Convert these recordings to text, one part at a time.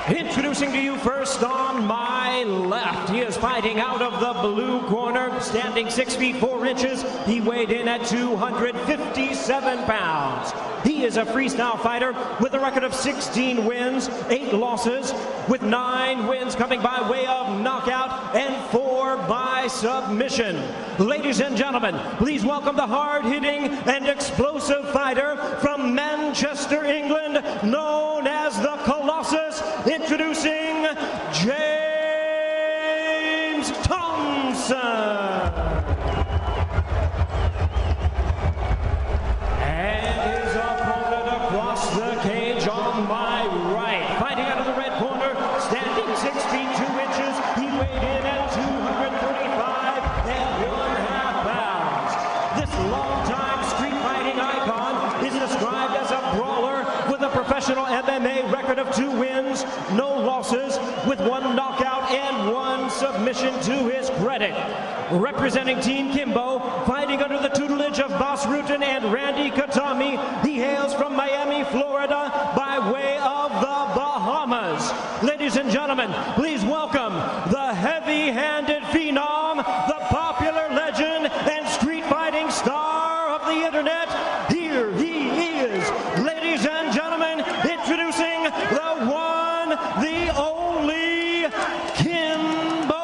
Introducing to you first on my left, he is fighting out of the blue corner, standing 6 feet 4 inches. He weighed in at 257 pounds. He is a freestyle fighter with a record of 16 wins, 8 losses, with 9 wins coming by way of knockout and 4 by submission. Ladies and gentlemen, please welcome the hard-hitting and explosive fighter from Manchester, England, known as the Colossus, introducing James Thompson. And his opponent across the cage on my right, fighting out of the red corner, standing 6 feet 2 inches. He weighed in at 235 1/2 pounds. This longtime street fighting icon is described as a brawler with a professional MMA record of 2 wins, no losses, with 1 knockout and 1 submission to his credit. Representing Team Kimbo, fighting under the tutelage of Boss Rutan and Randy Katami, he hails from Miami, Florida, by way of the Bahamas. Ladies and gentlemen, please welcome the heavy-handed phenom, the popular legend and street fighting star of the internet. Here he is, ladies and gentlemen, introducing the one, the only, Kimbo.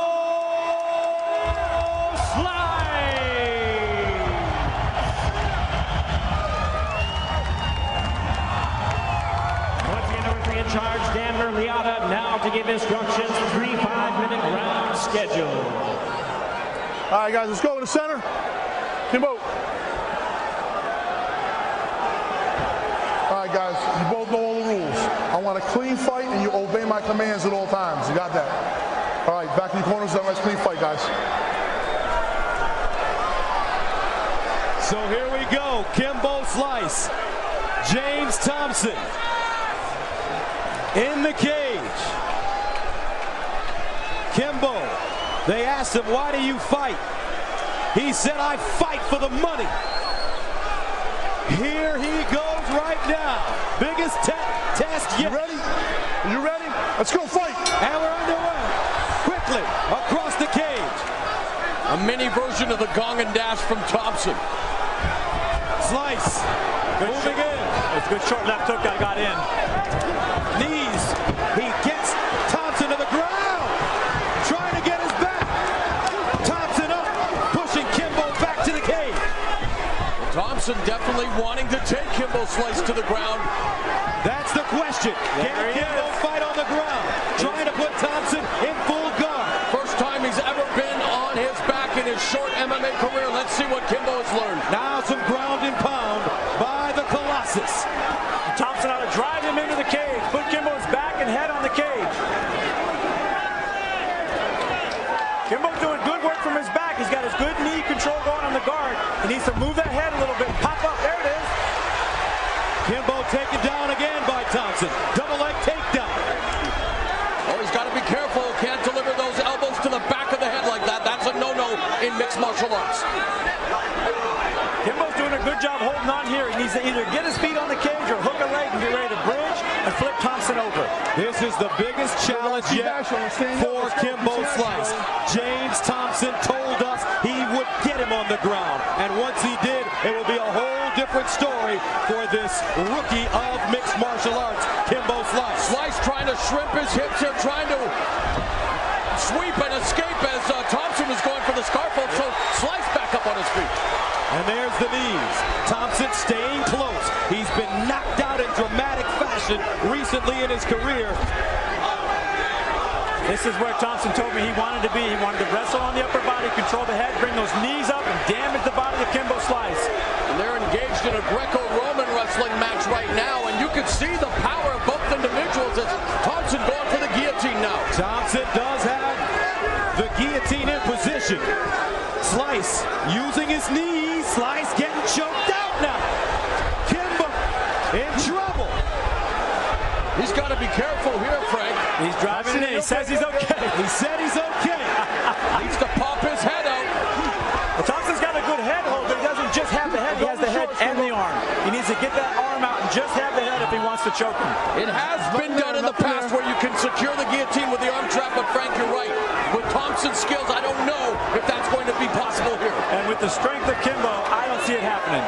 In charge, Dan Liotta, now to give instructions, 3 5-minute round schedule. All right, guys, let's go to the center. Kimbo. All right, guys, you both know all the rules. I want a clean fight, and you obey my commands at all times. You got that? All right, back in the corners, that nice clean fight, guys. So here we go, Kimbo Slice, James Thompson in the cage. Kimbo, they asked him, why do you fight? He said, I fight for the money. Here he goes right now. Biggest test yet. You ready? Are you ready? Let's go fight. And we're underway. Quickly, across the cage. A mini version of the gong and dash from Thompson. Slice, moving in. It's a good short left hook that got in. Knees, he gets Thompson to the ground, trying to get his back. Thompson up, pushing Kimbo back to the cage. Thompson definitely wanting to take Kimbo Slice to the ground. That's the question. Can Kimbo fight on the ground? Trying to put Thompson in full guard. First time he's ever been on his back in his short MMA career. Let's see what Kimbo has learned. Now some ground and pound by the Colossus. Thompson ought to drive him into the cage, put Kimbo's back and head on the cage. Kimbo's doing good work from his back. He's got his good knee control going on the guard. He needs to move that head a little bit. Pop up, there it is. Kimbo taken down again by Thompson. Double leg takedown. Oh, he's got to be careful. Can't deliver those elbows to the back of the head like that. That's a no-no in mixed martial arts. Kimbo's doing a good job holding on here. He needs to either get his feet on the cage or hook a leg and get ready to bridge and flip Thompson over. This is the biggest challenge yet for Kimbo Slice. James Thompson told us he would get him on the ground. And once he did, it will be a whole different story for this rookie of mixed martial arts, Kimbo Slice. Slice trying to shrimp his hips here, trying to sweep and escape as Thompson was going for the scarf hold. So Slice back up on his feet. And there's the knees. Thompson staying close. He's been knocked out in dramatic fashion recently in his career. This is where Thompson told me he wanted to be. He wanted to wrestle on the upper body, control the head, bring those knees up, and damage the body of Kimbo Slice. And they're engaged in a Greco-Roman wrestling match right now, and you can see the power of both individuals as Thompson going for the guillotine now. Thompson does have the guillotine in position. Slice using his knees. Slice getting choked out now. Kimbo in trouble. He's got to be careful here, Frank. He's driving it in. He says he's okay. He said he's okay. Needs to pop his head out. Well, Thompson's got a good head hold, but he doesn't just have the head. He has the head and the arm. He needs to get that arm arm out and just have the head if he wants to choke him. It has been done in the past where you can secure the guillotine with the arm trap, but Frank, you're right. With Thompson's skills, I don't know if that's going to be possible here. And with the strength of Kimbo, I don't see it happening.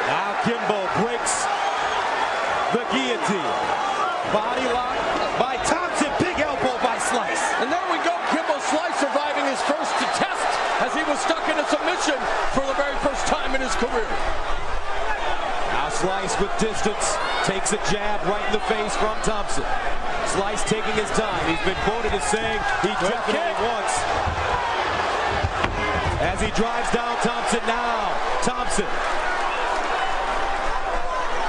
Now Kimbo breaks the guillotine. Body lock by Thompson. Big elbow by Slice. And there we go. Kimbo Slice surviving his first test as he was stuck in a submission for the very first time in his career. Now Slice with distance takes a jab right in the face from Thompson. Slice taking his time. He's been quoted as saying he definitely wants. As he drives down Thompson now. Thompson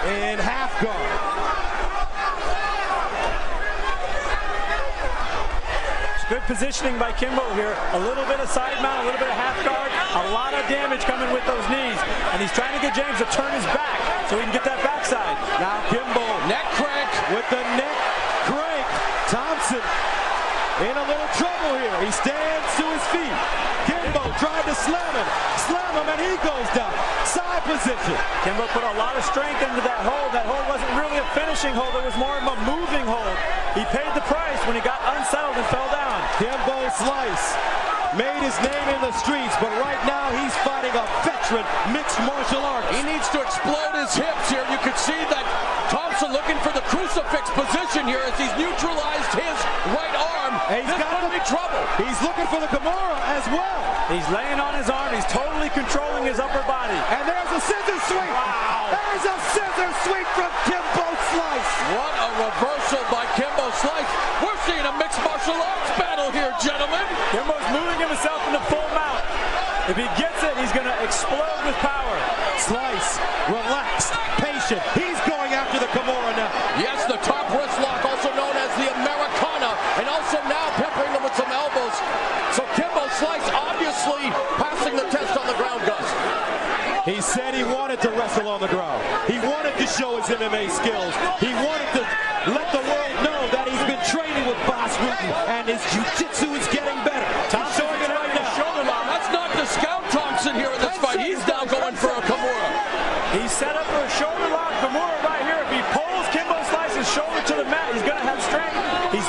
in half guard. Good positioning by Kimbo here. A little bit of side mount, a little bit of half guard. A lot of damage coming with those knees. And he's trying to get James to turn his back so he can get that backside. Now Kimbo, neck crank with the neck crank. Thompson in a little trouble here. He stands to his feet. Kimbo tried to slam him, and he goes down. Side position. Kimbo put a lot of strength into that hold. That hold wasn't really a finishing hold. It was more of a moving hold. He paid the price when he got unsettled and fell down. Kimbo Slice made his name in the streets, but right now he's fighting a veteran mixed martial arts. He needs to explode his hips here. You could see that Thompson looking for the crucifix position here as he's neutralized his right arm. This could be trouble. He's looking for the Kimura as well. He's laying on his arm. He's totally controlling his upper body. And there's a scissor sweep. Wow. There's a scissor sweep from Kimbo Slice. What a reversal by Kimbo Slice. We're seeing a mixed martial arts battle here, gentlemen. Kimbo's moving himself into full mount. If he gets it, he's going to explode with power. Slice, relaxed, patient. He's going after the Kimura now. Yes, the top wrist lock, also known as the Americana, and also now peppering them with some elbows. So Kimbo Slice obviously passing the test on the ground, Gus. He said he wanted to wrestle on the ground. He wanted to show his MMA skills. He wanted to let the world know that he's been training with Boss Rutan and his jiu-jitsu is getting better. He's showing it right now. Shoulder lock. That's not to scout Thompson here in this fight. He's now going for a Kimura. He's set up for a shoulder lock Kimura right here. If he pulls Kimbo Slice's shoulder to the mat, he's going to have strength. He's